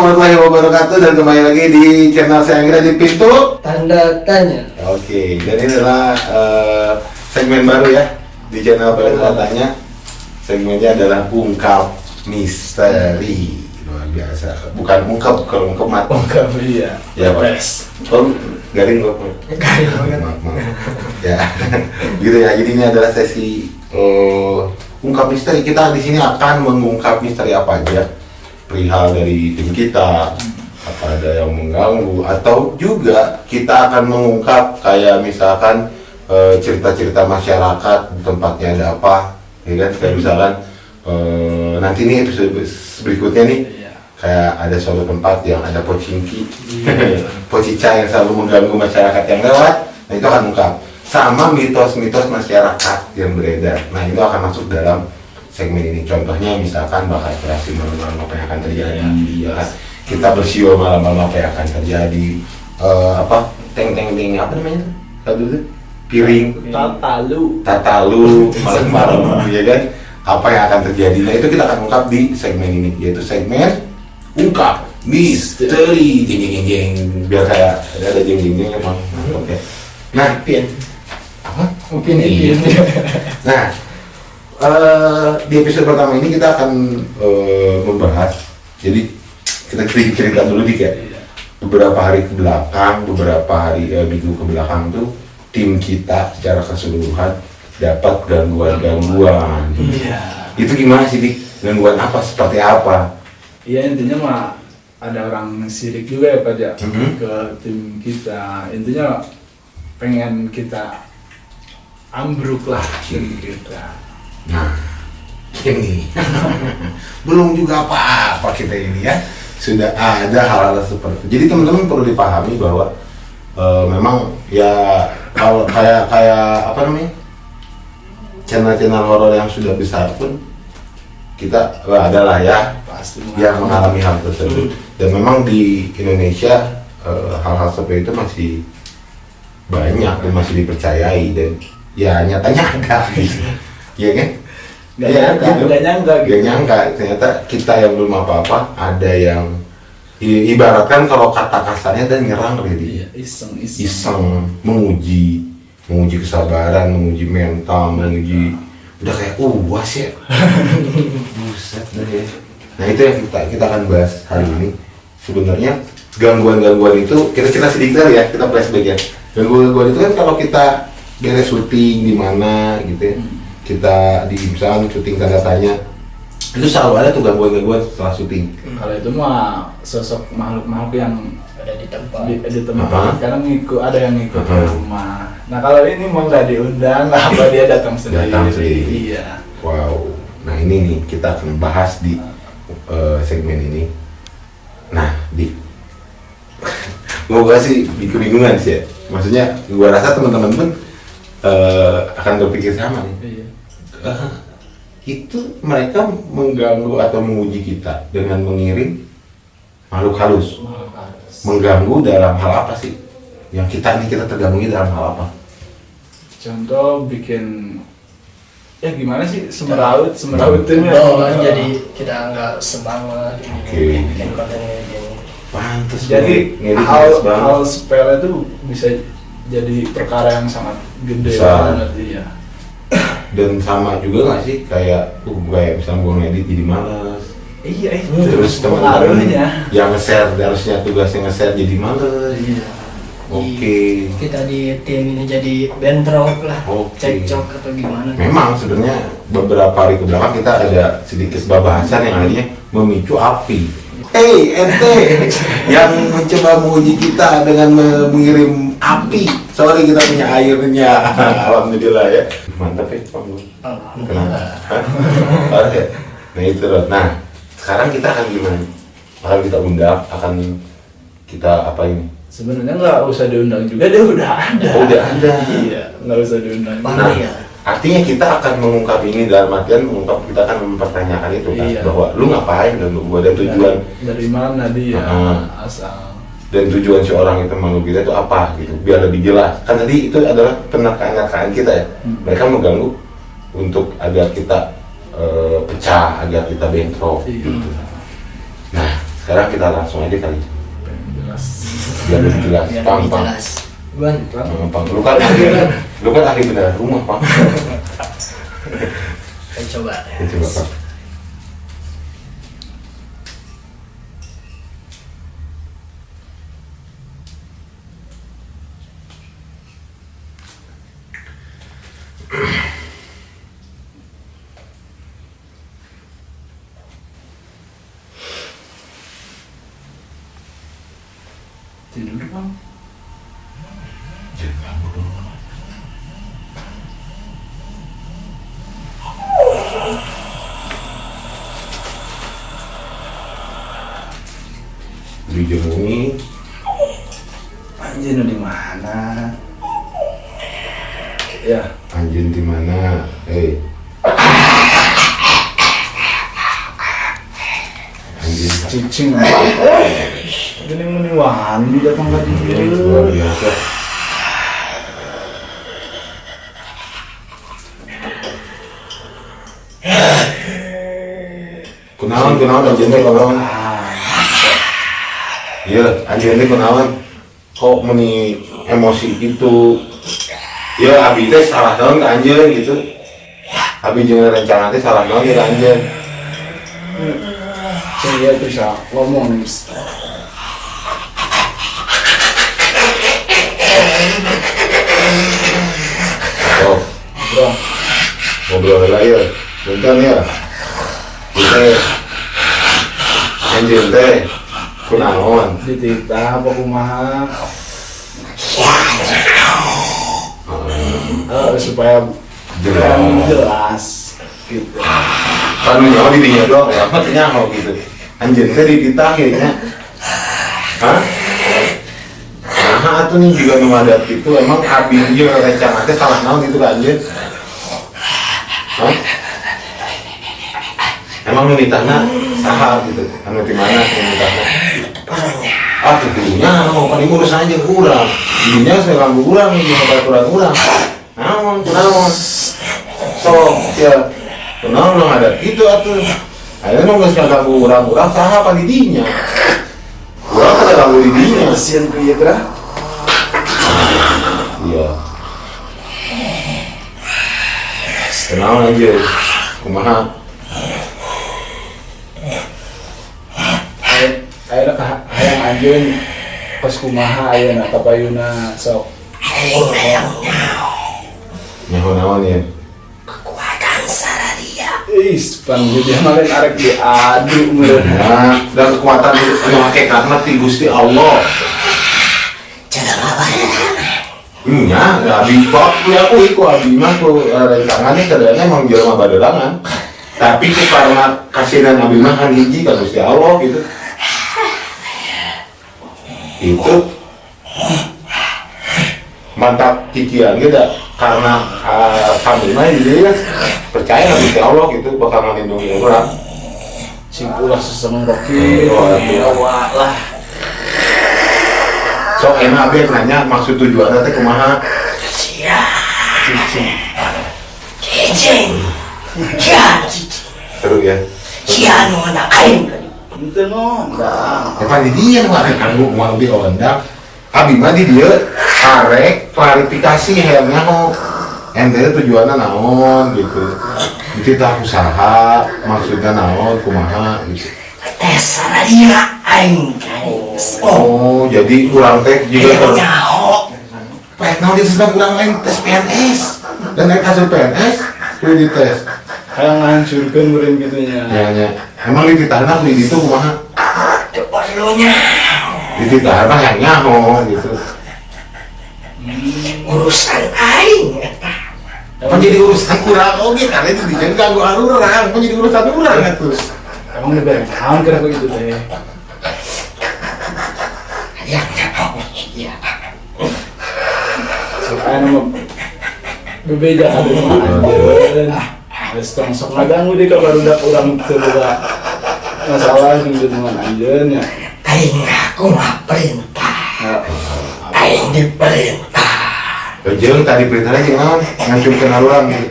warahmatullahi wabarakatuh dan kembali lagi di channel saya Anggra di Pintu Tanda Tanya. Oke, dan ini adalah segmen baru ya di channel Tanda Tanya. Segmennya adalah ungkap misteri. Luar biasa. Bukan ungkap, kalau ungkap mati. Ungkap iya. Ya, Pak. Oh, garing gua. Garing banget. Maaf. Ya, gitu ya. Jadi ini adalah sesi ungkap misteri. Kita di sini akan mengungkap misteri apa aja, perihal dari tim kita, apa ada yang mengganggu, atau juga kita akan mengungkap kayak misalkan cerita-cerita masyarakat di tempatnya ada apa, ya kan? Kayak misalkan nanti nih episode berikutnya nih kayak ada suatu tempat yang ada pocinki, pocica yang selalu mengganggu masyarakat yang lewat. Nah itu akan ungkap sama mitos-mitos masyarakat yang beredar. Nah itu akan masuk dalam segmen ini. Contohnya misalkan bakal operasi malam-malam apa yang akan terjadi, ya kan? Kita bersiul malam-malam apa yang akan terjadi, teng apa namanya? Tadi itu piring, tatalu malam-malam, ya kan? Apa yang akan terjadi? Nah itu kita akan ungkap di segmen ini, yaitu segmen ungkap misteri. Jeng biar kayak ada jeng-jengnya emang. Oke. Nah, Upin. Nah, di episode pertama ini kita akan membahas. Jadi kita cerita dulu dik ya. Beberapa hari ke belakang, minggu ke belakang tuh tim kita secara keseluruhan dapat gangguan. Iya. Itu gimana sih dik? Gangguan apa? Seperti apa? Iya, intinya mah ada orang sirik juga ya Pak Ja, Mhm. ke tim kita. Intinya pengen kita ambruk lah tim kita. Nah, ini belum juga apa-apa kita ini ya. Sudah ada hal-hal seperti itu. Jadi teman-teman perlu dipahami bahwa memang ya kalau kayak apa namanya, channel-channel horor yang sudah besar pun kita adalah ya Pasti yang mengalami hal tersebut. Dan memang di Indonesia hal-hal seperti itu masih banyak dan masih dipercayai, dan ya nyatanya ada gitu. Iya kan? Gak Ya, nyangka, gitu. gak nyangka gitu. Gak nyangka ternyata kita yang belum apa-apa ada yang ibaratkan kalau kata kasarnya dan nyerang ready. Iya, iseng. menguji kesabaran, menguji mental, menguji udah kayak uas ya. Buset dah ya. Nah itu yang kita akan bahas hari ini. Sebenarnya gangguan itu kita cerita sedikit ya, kita flashback ya. Gangguan itu kan kalau kita beres syuting di mana gitu ya, kita di misalnya syuting Tanda Tanya, itu selalu ada tuh gangguan setelah syuting. Kalau itu mah sosok makhluk-makhluk yang Ada di tempat. di tempat, kadang ada yang ngikut ke Aha. rumah. Nah kalau ini mau nggak diundang, apa dia datang sendiri? Datang sendiri. Iya. Wow. Nah ini nih kita akan bahas di segmen ini. Nah gue sih kebingungan sih ya. Maksudnya gue rasa teman-teman pun akan berpikir sama nih. Iya. Itu mereka mengganggu atau menguji kita dengan mengirim makhluk halus. Mengganggu dalam hal apa sih? Yang kita terganggu dalam hal apa? Contoh bikin gimana sih, semerautnya Jadi kita nggak semangat Oke. bikin kontennya gini. Pantes. jadi ngedit hal banget. sepele itu bisa jadi perkara yang sangat gede Besar. banget. Iya. Dan sama juga nggak sih kayak misalnya gue ngedit jadi malas. Iya, Terus teman-teman pengaruhnya. yang nge-share harusnya tugasnya nge-share jadi males. Iya. Oke. Kita di tim ini jadi bentrok lah, Oke. cekcok atau gimana. Memang sebenarnya beberapa hari ke belakang kita ada sedikit bahasan yang akhirnya memicu api. Hey ente yang mencoba menguji kita dengan mengirim api. Sorry kita punya airnya. Alhamdulillah ya. Mantap ya Pak Bu. Alhamdulillah. Hah? Parah ya? Nah itu loh. Nah sekarang kita akan gimana? Akan kita undang, akan kita apa ini? Sebenarnya nggak usah diundang juga, dia udah ada. Oh, udah ada. Iya, nggak usah diundang. Parah ya. Artinya kita akan mengungkap ini dalam artian kita akan mempertanyakan itu kan, Iya. bahwa lu ngapain dan gua ada tujuan dari mana dia asal. dan tujuan si orang itu makhluk kita itu apa gitu, biar lebih jelas. Kan tadi itu adalah penerkaan kita ya. Mereka mengganggu untuk agar kita pecah, agar kita bentrok Iya. gitu. Nah Sekarang kita langsung aja kali. Jelas. Biar lebih jelas. Biar Pang, lebih pang. jelas. Buan. Pang. Lu kan ahli beneran rumah, Pang. Kita coba. Ya, coba, Pang. Tidur bang. Jangan ganggu dulu. Dijemungi. Anjir di mana? Ya. Anjing di mana? Anjing Cicing. Ini meni wani datang ke luar dia. biasa. Kunaon anjing teh kunaon? Iya, anjing teh kunaon? Kok meni emosi gitu? Ya abi teh salah naon ke anjeun gitu. Abi jeung rencana teh salah naon ke anjeun. Saya bisa ngomong nih. Oh, Bro, ngobrol lah ya. Bentar ya. Kita anjeun teh kunaon? dititah apa kumaha? Supaya jelas gitu. Kan nyawa di dinya doang ya, apa nyawa gitu. Anjeun teh dititah ya. Hah? Nah, atuh nih juga nu madat itu emang abi ieu rencana teh salah naon gitu kan anjeun. Hah? Emang nu nitahna saha gitu. Anu di mana nu nitahna? Ah, tuh dinya anu kan diurus aja urang. Dinya saya ganggu urang jeung peraturan urang. Naon? So, ya. Kenal lo ada gitu atuh. Akhirnya nggak usah ganggu urang saha apa di dinya. Urang kada ganggu di dinya. Kasian tuh ya kira. Iya. Kenal aja. Kumaha? Ayeuna ka hayang anjeun pas kumaha ayeuna tapayuna sok. Nyaho naon ya? Panggil dia malah arek diadu meureun. Nah, dan kekuatan anu hakikat mah ti Gusti Allah. Nya, abi kok aku abi mah ku rencangannya kadang emang jelema badelangan. Tapi ku karena kasihan abi mah kan hiji ka Gusti Allah gitu. Itu mantap kikian ge da karena kami mah dia percaya ka Gusti Allah gitu bakal ngalindungi urang. Sing ulah sesemeng roki lah. Sok enak abis nanya maksud tujuannya teh kumaha? Cicing. Seru ya. Henteu ngondang. Apa di dia nu arek kanggo moal di ondang. Abi mah di dieu arek klarifikasi hayang nyaho. Ente tujuanna naon gitu. Dititah usaha maksudnya naon kumaha gitu. Oh, jadi kurang teh juga pet naon disebut kurang lain tes PNS dan naik hasil PNS kudu dites. Hayang ngahancurkeun meureun gitunya. Ya. Emang dititahna kudu itu kumaha? Dititahna yang nyaho gitu. Urusan aing Apa jadi urusan kurang oge karena itu dijengkang gua urang, apa jadi urusan urang atuh. Emang lebih naon kira begitu teh. yang ya Soalnya mah berbeda ada mah anjeun. Geus tong sok ngaganggu di ka barudak urang teu boga masalah jeung dengan anjeun nya. aing aku mah perintah aing diperintah Jeung tadi beritanya jeung naon? Ngancurkeun urang gitu.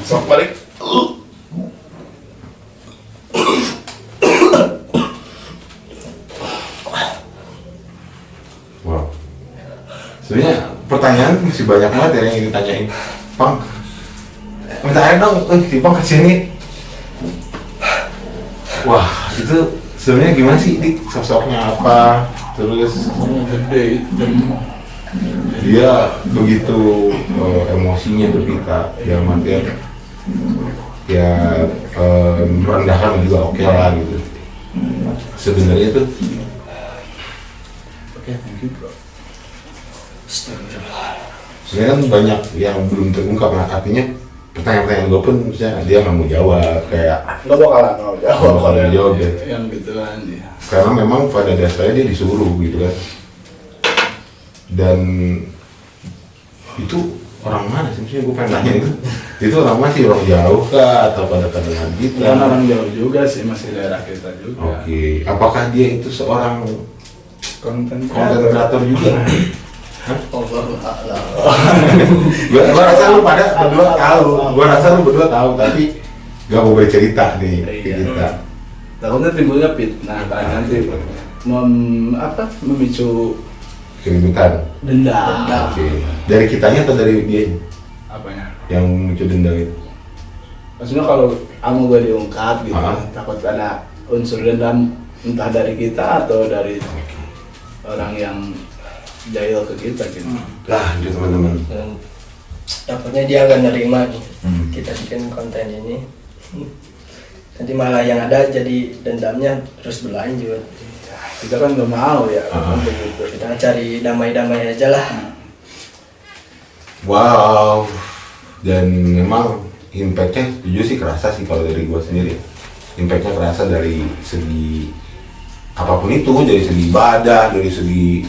Sok balik. Sebenarnya pertanyaan masih banyak banget ya yang ditanyain. Pang, minta air dong, si Pang kesini. Wah, itu sebenarnya gimana sih Dik? Sosoknya apa? Terus Gede itu. dia begitu emosinya tuh kita ya artian ya merendahkan juga oke lah gitu. Sebenarnya tuh Oke, thank you bro. sebenarnya kan banyak yang belum terungkap, nah artinya pertanyaan-pertanyaan gue pun misalnya dia nggak mau jawab kayak Nggak bakalan mau jawab. Nggak bakalan jawab, ya. Yang gituan ya. karena memang pada dasarnya dia disuruh gitu kan. Dan itu orang mana sih, misalnya gue pengen nanya itu orang masih orang jauh kah atau pada dengan kita? Bukan orang jauh juga sih, masih daerah kita juga. Oke, apakah dia itu seorang Konten konten kreator juga? Allahu a'lam. Gua rasa lu pada berdua tahu, gua rasa lu berdua tahu tapi gak mau bercerita nih ke Iya. kita. Takutnya timbulnya fitnah kan nanti memicu Keributan. dendam. Oke. Dari kitanya atau dari dia Apanya? yang muncul dendam itu? Maksudnya kalau kamu gue diungkap gitu, Ah. takut ada unsur dendam entah dari kita atau dari orang yang jahil ke kita gitu. Lah, itu teman-teman. Dan takutnya dia nggak nerima nih Hmm. kita bikin konten ini. Nanti malah yang ada jadi dendamnya terus berlanjut. Kita kan nggak mau ya Ah. untuk itu. Kita cari damai-damai aja lah. Wow. Dan memang impactnya jujur sih kerasa sih kalau dari gua sendiri. Impactnya kerasa dari segi apapun itu, dari segi ibadah, dari segi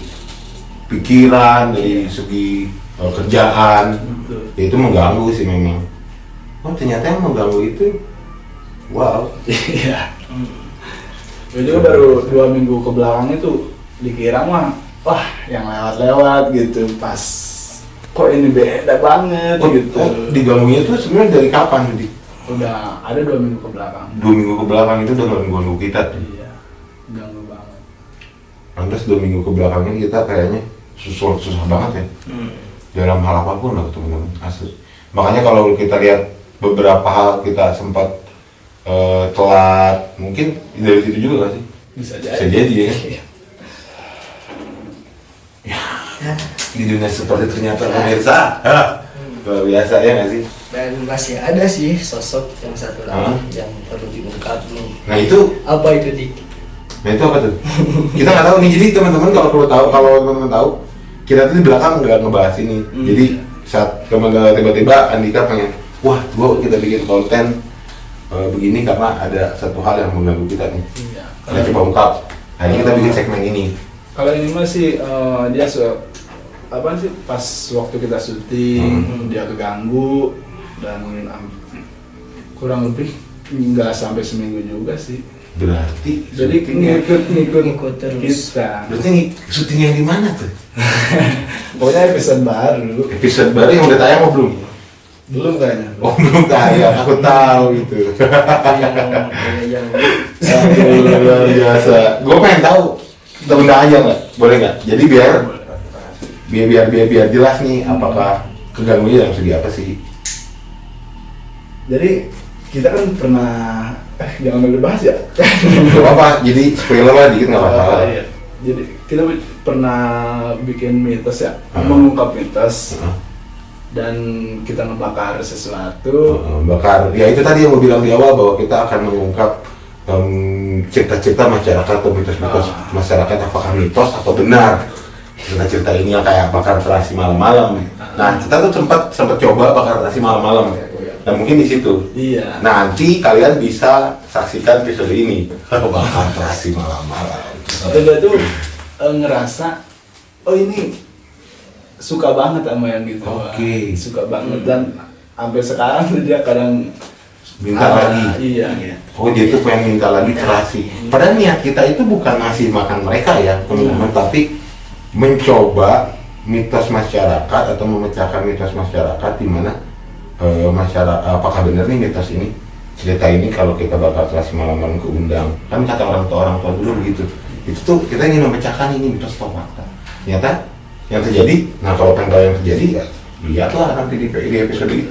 pikiran, dari segi kerjaan. Betul. Ya, itu mengganggu sih memang. Oh ternyata yang mengganggu itu, wow. Iya. Gue juga baru 2 minggu ke belakang itu dikira mah, wah yang lewat-lewat gitu pas. Kok ini beda banget gitu. Diganggunya tuh sebenarnya dari kapan nih? Udah ada 2 minggu ke belakang. 2 minggu ke belakang itu udah ganggu kita tuh. Iya, ganggu banget. Lantas 2 minggu ke belakang ini kita kayaknya susah banget ya. Dalam hal apapun lah teman-teman, asli. Makanya kalau kita lihat beberapa hal kita sempat telat, mungkin dari situ juga gak sih? Bisa Bisa jadi ya. Iya. Di dunia seperti ternyata pemirsa, luar biasa ya gak sih? Dan masih ada sih sosok yang satu lagi yang perlu diungkap nih. Nah itu Apa itu Dik? Nah itu apa tuh? Kita nggak tahu nih. Jadi teman-teman kalau perlu tahu, kalau teman-teman tahu, kita tuh di belakang nggak ngebahas ini. Jadi saat teman-teman tiba-tiba Andika pengen, wah, kita bikin konten begini karena ada satu hal yang mengganggu kita nih. Iya. Kita coba ungkap. Akhirnya kita bikin segmen ini. Kalau ini masih dia apa sih pas waktu kita syuting dia keganggu dan kurang lebih nggak sampai seminggu juga sih. Berarti Jadi ngikut terus. kita. berarti syuting yang di mana tuh? Pokoknya episode baru. Episode baru yang udah tayang apa belum? Belum kayaknya. Oh belum tayang, aku tahu gitu. yang Aduh, luar biasa. Gue pengen tahu, kita undang aja nggak? Boleh nggak? Jadi biar jelas nih apakah kegangguannya dalam segi apa sih? Jadi kita kan pernah jangan dulu bahas ya. Gak apa, jadi spoiler lah dikit nggak apa-apa. Iya. Jadi kita pernah bikin mitos ya, Ah. mengungkap mitos Heeh. dan kita ngebakar sesuatu. Bakar, ya itu tadi yang gue bilang di awal bahwa kita akan mengungkap cerita-cerita masyarakat atau mitos-mitos masyarakat, apakah mitos atau benar. Cerita-cerita ini yang kayak bakar terasi malam-malam. Nah kita tuh sempat coba bakar terasi malam-malam. Nah mungkin di situ. Iya. Nanti kalian bisa saksikan episode ini. Bakar terasi malam-malam. Dan gue tuh ngerasa, oh ini suka banget sama yang gitu. Oke. Suka banget dan sampai sekarang tuh dia kadang Minta lagi. Iya gitu. Oh dia tuh pengen minta lagi terasi. Padahal niat kita itu bukan ngasih makan mereka ya teman-teman, tapi mencoba mitos masyarakat atau memecahkan mitos masyarakat di mana masyarakat apakah benar nih mitos ini, cerita ini kalau kita bakal terasi malam-malam keundang, kan kata orang tua dulu begitu. Itu tuh kita ingin memecahkan ini mitos atau fakta. Ternyata yang terjadi. Nah kalau pengen tahu yang terjadi ya lihatlah nanti di episode itu.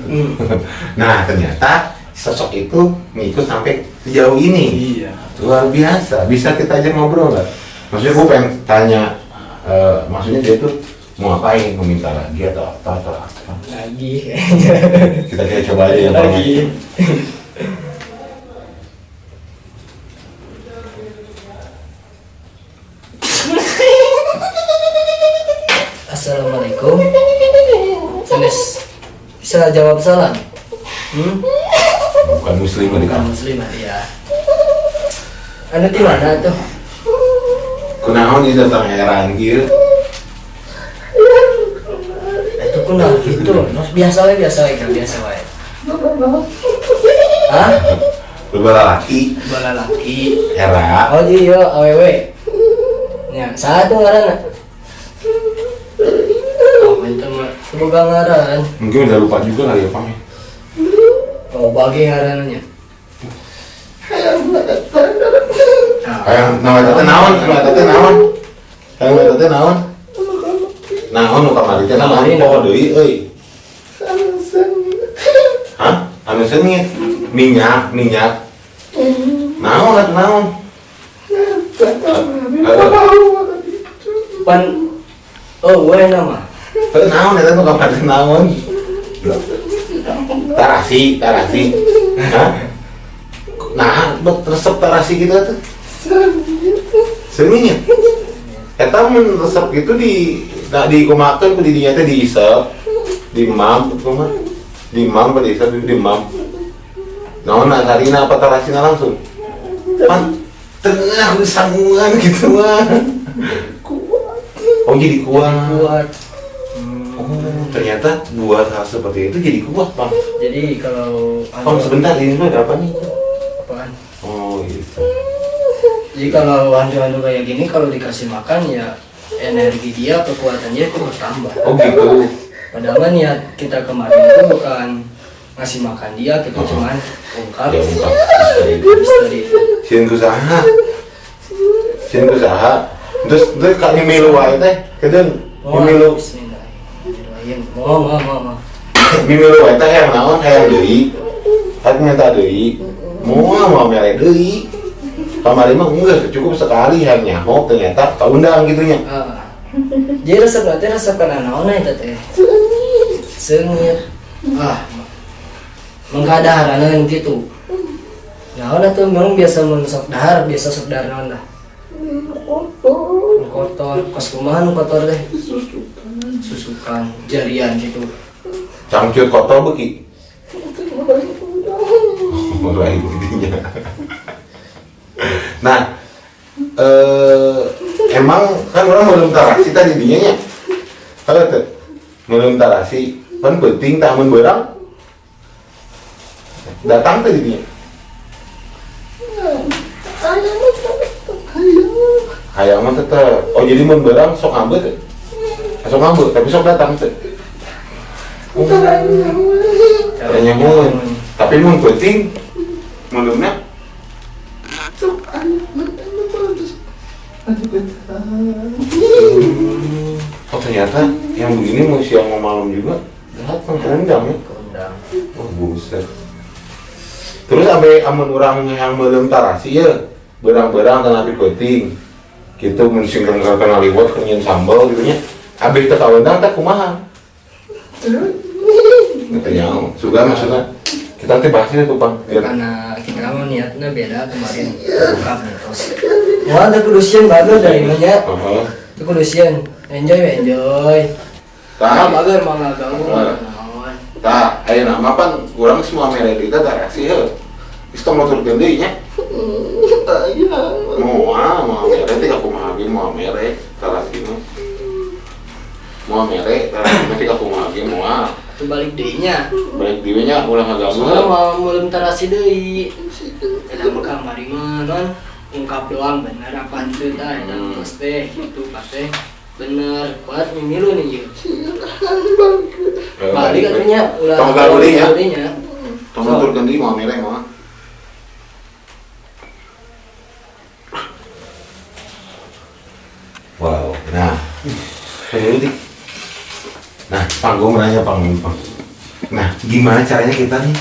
Nah ternyata sosok itu ngikut sampai sejauh ini. Iya. Luar biasa. Bisa kita aja ngobrol nggak? Maksudnya gue pengen tanya, maksudnya dia tuh mau ngapain, mau minta lagi atau apa? Lagi Kita coba aja yang lagi. Assalamualaikum. Sanes, bisa jawab salam? Bukan muslim kan? Bukan muslim ya. Anu di mana tuh? Kunaon ini tentang heran gitu. Itu kunaon gitu. Biasa wae kan biasa wae. Hah? Beberapa laki, Bala laki. era. Oh iya, awewe. Ya, satu ngaran. Oh, itu mah semoga ngaran. Mungkin udah lupa juga kali ya Pak. Oh, bagi ngarannya. Hayang nama tete naon, naon nu kamari teh naon poho deui euy. Hah? Anu sengit, minyak. Naon atuh naon? Pan oh, gue nama. Teu naon eta nu kamari teh naon? Tarasi. Hah? Nah, resep tarasi gitu tuh. Sengit. Eta mun resep gitu dikumakeun ku di dinya teh diisep, dimam, kumaha? Dimam pada isep dimam. Naon sarina apa tarasina langsung? Pan tengah sangguan gitu mah. Oh jadi kuat. Oh ternyata buat hal seperti itu jadi kuat Bang. Jadi kalau Bang sebentar ini tuh ada apa nih? apaan? Oh gitu. Jadi kalau hantu-hantu kayak gini kalau dikasih makan ya energi dia, kekuatannya itu bertambah. Oh gitu. Padahal niat kita kemarin itu bukan ngasih makan dia, kita cuman ungkap Ya ungkap misteri itu. sieun kusaha. Terus ka milu wae teh, kedeung milu. Bismillahirrahmanirrahim. Mau. Milu wae teh hayang naon, hayang deui. Hati nyata deui. Mau mere deui. Kamari mah enggak cukup sekali hayang nyaho ternyata kaundang gitunya. Jadi resep nanti resep kana naon eta teh. Seungit. Mengkadaharan gitu. Naon atuh memang biasa mun sok dahar, sok dahar naon dah. Kotor, pas kumaha nu kotor teh? Susukan, jarian gitu. Cangcut kotor beuki. Mulai intinya. Nah, emang kan orang belum tarasi tadi dinya nya. Kalau tuh belum tarasi, kan penting tamun berang datang tadi dinya. Hayang mah tetep. Oh jadi mun berang sok ngambet. Sok ngambet tapi sok datang teh. Caranya mun, tapi mun penting mulutnya. Oh ternyata yang begini mau siang mau malam juga datang keundang ya. Keundang. Oh buset. Terus sampai amun orang yang belum tarasi ya berang-berang dan api penting gitu mensingkirkan kena liwat kenyin sambal gitu nya. Abis teh kaundang teh kumaha? Katanya suka maksudnya kita nanti bahasnya tuh Bang. Karena kita mau niatnya beda kemarin buka terus. Wah, ada kudusian bagus dari mana? Itu kudusian. Enjoy. Bagus mau nggak ganggu. Tah, ayo nama pan kurang semua merek kita tarasi ya. Isto motor gede nya. Mau merek teh kumaha ge mau merek tarasi mah. Mau merek tarasi teh kumaha ge mau. Itu balik deh-nya. Balik dinya ulah ngaganggu. Soalnya mau mulai tarasi deui. Kita mah kamari mah non ungkap doang bener apa itu tah dan terus teh gitu pas teh bener kuat mimilu nih yeuh. Balik atunya ulah. Tong garudinya. Nya. Tong motor gede mau merek mau. Wow, nah, Pang, gue mau nanya Pang. Nah, gimana caranya kita nih?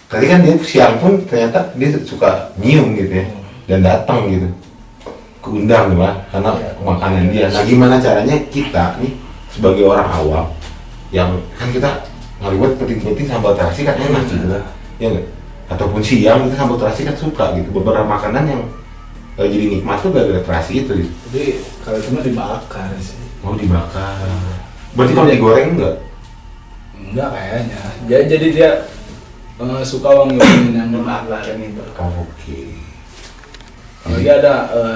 Tadi kan dia siang pun ternyata dia suka nyium gitu ya, dan datang gitu, keundang lah, karena makanan dia. Nah, gimana caranya kita nih sebagai orang awam, yang kan kita ngeliwat penting-penting sambal terasi kan enak gitu kan, ya nggak? Ataupun siang kita sambal terasi kan suka gitu. Beberapa makanan yang jadi nikmat tuh gara-gara terasi itu gitu. Jadi kalau cuma dibakar sih. Mau dibakar. Berarti kalau digoreng enggak? Enggak kayaknya. Jadi dia suka wangi-wangian yang dibakar gitu. Oh, oke. Kalau dia ada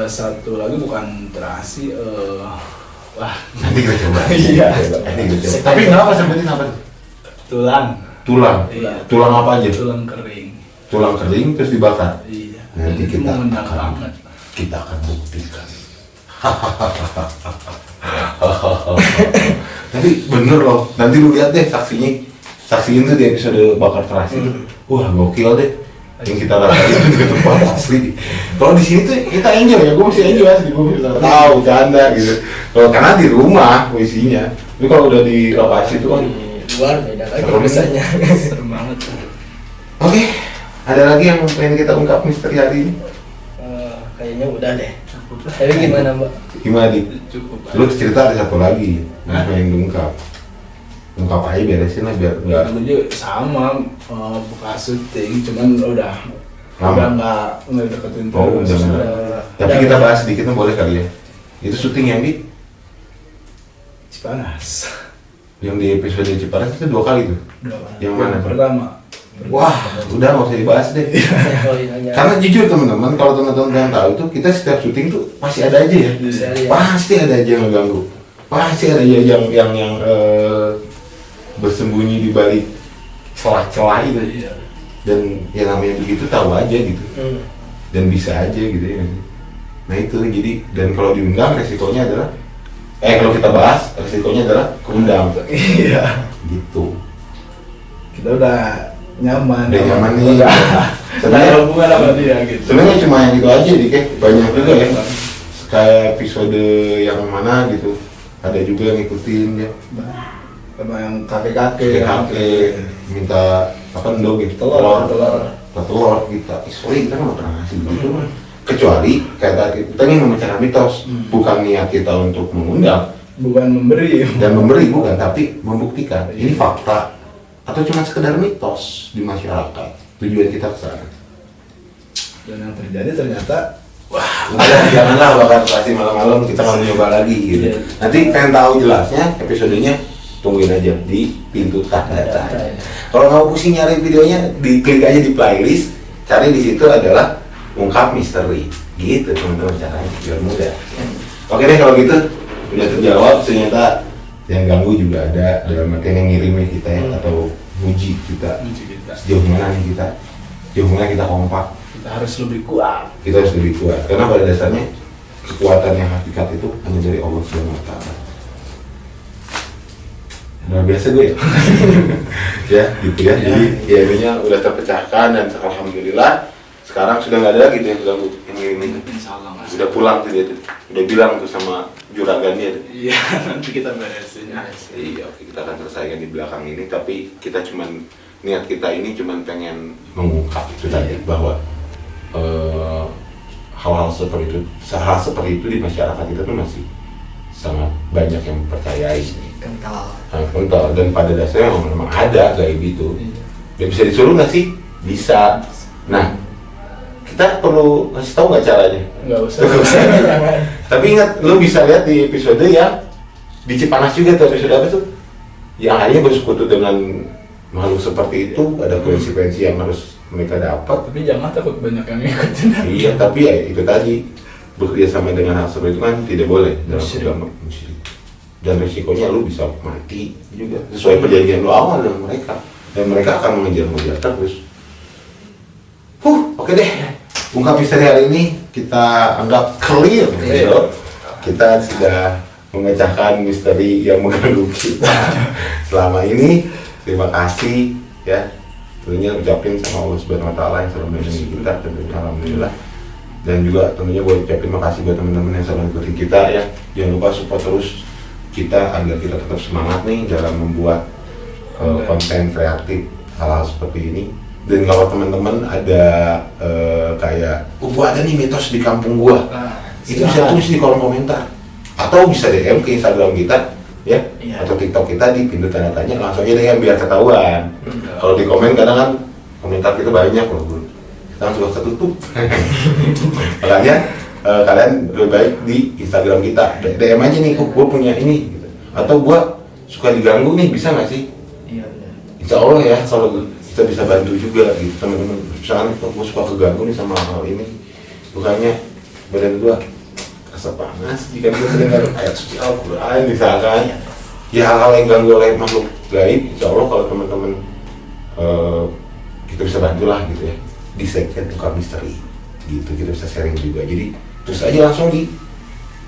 satu lagi bukan terasi, wah Nanti kita coba. Iya. Nanti kita coba. Tapi kenapa sebutin apa tuh? tulang. Tulang. Iya. Tulang apa aja? Tulang kering. Tulang kering terus dibakar. Iya. Nanti Itu kita mengundang akan banget. kita akan buktikan. Tapi bener loh. Nanti lu lihat deh saksinya. Saksiin tuh di episode bakar terasi itu. Wah, gokil deh. Yang kita rasain di tempat asli. Kalau di sini tuh kita enjoy ya, gue masih enjoy asli, gue bisa tahu canda gitu. Kalau karena di rumah isinya, tapi kalau udah di lokasi itu kan. Di luar beda lagi Serem. biasanya. Serem banget. Oke, ada lagi yang pengen kita ungkap misteri hari ini? Kayaknya udah deh. Tapi gimana Mbak? Gimana di? Cukup. Lu cerita ada satu lagi yang pengen diungkap. Ungkap aja beresin lah biar enggak. Gue juga sama bekas syuting, cuman udah Lama. nggak deketin Oh, terus. udah. Tapi kita bahas sedikit boleh kali ya. Itu syuting yang di Cipanas. yang di episode Cipanas itu 2 kali tuh. Yang mana? Pertama. Wah, udah nggak usah dibahas deh. Oh, iya. Karena jujur teman-teman, kalau teman-teman yang tahu tuh kita setiap syuting tuh pasti ada aja ya. Iya. Pasti ada aja yang ngeganggu. Pasti ada aja yang bersembunyi di balik celah-celah itu. Iya. Dan yang namanya begitu tahu aja gitu. Dan bisa aja gitu ya. Nah itu jadi, dan kalau diundang resikonya adalah kalau kita bahas resikonya adalah keundang. Iya. Gitu. Kita udah nyaman. Udah nyaman nih. Udah. Sebenarnya Ada hubungan sama dia gitu. sebenarnya cuma yang itu aja dik, banyak juga ya. Kayak episode yang mana gitu. Ada juga yang ngikutin ya. Sama yang kakek-kakek. Kakek minta apa ndo gitu. Telur kita. Sorry kita nggak pernah ngasih gitu. Kecuali kayak tadi kita ingin memecahkan mitos, bukan niat kita untuk mengundang Bukan memberi. dan memberi, bukan, tapi membuktikan ini fakta atau cuma sekedar mitos di masyarakat. Tujuan kita ke sana. Dan yang terjadi ternyata Udah, janganlah bakar terasi malam-malam, kita nggak mau nyoba lagi gitu. Iya. Nanti pengen tahu jelasnya episodenya, tungguin aja di pintu tanda tanya. Kalau mau pusing nyari videonya, diklik aja di playlist, cari di situ adalah ungkap misteri. Gitu teman-teman caranya, biar mudah. Oke deh kalau gitu, udah terjawab. Ternyata yang ganggu juga ada, dalam artian yang ngirimin kita ya, atau muji kita. kunci kita. Sejauh mana nih kita, sejauh mana kita kompak. Kita harus lebih kuat. Kita harus lebih kuat karena pada dasarnya kekuatan yang hakikat itu hanya dari Allah Subhanahu wa Ta'ala. Nah biasa gue ya, ya gitu ya. Jadi ya ininya udah terpecahkan dan alhamdulillah sekarang sudah nggak ada lagi tuh yang ganggu ini. Insya Allah Mas. Udah pulang tuh dia tuh, udah bilang tuh sama juragannya tuh. Iya, nanti kita beresin. Iya, oke, kita akan selesaikan di belakang ini, tapi kita cuman niat kita ini cuman pengen mengungkap itu tadi bahwa hal-hal seperti itu di masyarakat kita tuh masih sangat banyak yang percayai, Kental. sangat kental, dan pada dasarnya memang ada gaib itu. Dan bisa disuruh nggak sih? Bisa. Nah, kita perlu ngasih tahu nggak caranya? Nggak usah. Jangan. Tapi ingat, lo bisa lihat di episode yang di Cipanas juga tuh, episode apa tuh? Yang akhirnya bersekutu dengan makhluk seperti itu, ada konsekuensi yang harus mereka dapat. Tapi jangan takut banyak yang ngikutin. Iya, tapi ya itu tadi, bekerja sama dengan hal seperti itu kan tidak boleh dalam Musyrik. agama musyrik. Dan resikonya lu bisa mati juga sesuai perjanjian lu awal dengan mereka, dan mereka akan mengejar-ngejar terus. Oke deh, ungkap misteri hari ini kita anggap clear. Clear. Kita sudah memecahkan misteri yang mengganggu kita selama ini. Terima kasih ya. Tentunya ucapin sama Allah Subhanahu wa Ta'ala yang selalu melindungi kita, tentunya alhamdulillah. Dan juga tentunya gue ucapin makasih buat teman-teman yang selalu ikutin kita ya. Jangan lupa support terus kita agar kita tetap semangat nih dalam membuat konten kreatif hal-hal seperti ini. Dan kalau teman-teman ada kayak, gua ada nih mitos di kampung gua, itu bisa tulis di kolom komentar atau bisa DM ke Instagram kita ya, atau TikTok kita di pintu tanda tanya, langsung aja DM biar ketahuan. Kalau di komen kadang kan komentar kita banyak loh bro, kita suka ketutup. Makanya kalian lebih baik di Instagram kita DM aja nih, gue punya ini gitu. Atau gue suka diganggu nih, bisa nggak sih? Insya Allah ya, kalau kita bisa bantu juga gitu teman-teman. Misalkan gue suka keganggu nih sama hal ini, bukannya badan gue rasa panas jika gue terdengar ayat suci Al-Quran misalkan, ya hal-hal yang ganggu oleh makhluk gaib, insya Allah kalau teman-teman kita bisa bantulah gitu ya di segmen Ungkap Misteri gitu, kita bisa sharing juga. Jadi terus aja langsung di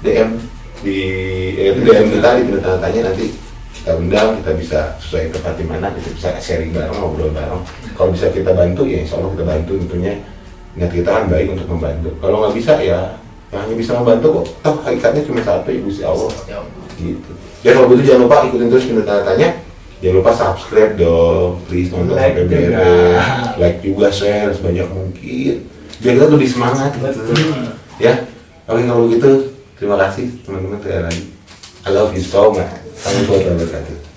DM DM kita di pintu tanda tanya, nanti kita undang, kita bisa sesuai tempat di mana, kita bisa sharing bareng, ngobrol bareng. Kalau bisa kita bantu ya insya Allah kita bantu, tentunya niat kita kan baik untuk membantu. Kalau nggak bisa ya yang hanya bisa membantu kok, toh hakikatnya cuma satu, ya Gusti Allah gitu. Ya kalau begitu jangan lupa ikutin terus pintu tanda tanya, jangan lupa subscribe dong, please nonton sampai beres, like juga, share sebanyak mungkin biar kita lebih semangat gitu. Ya, oke kalau begitu terima kasih teman-teman sekali lagi. I love you so much. Assalamualaikum warahmatullahi wabarakatuh.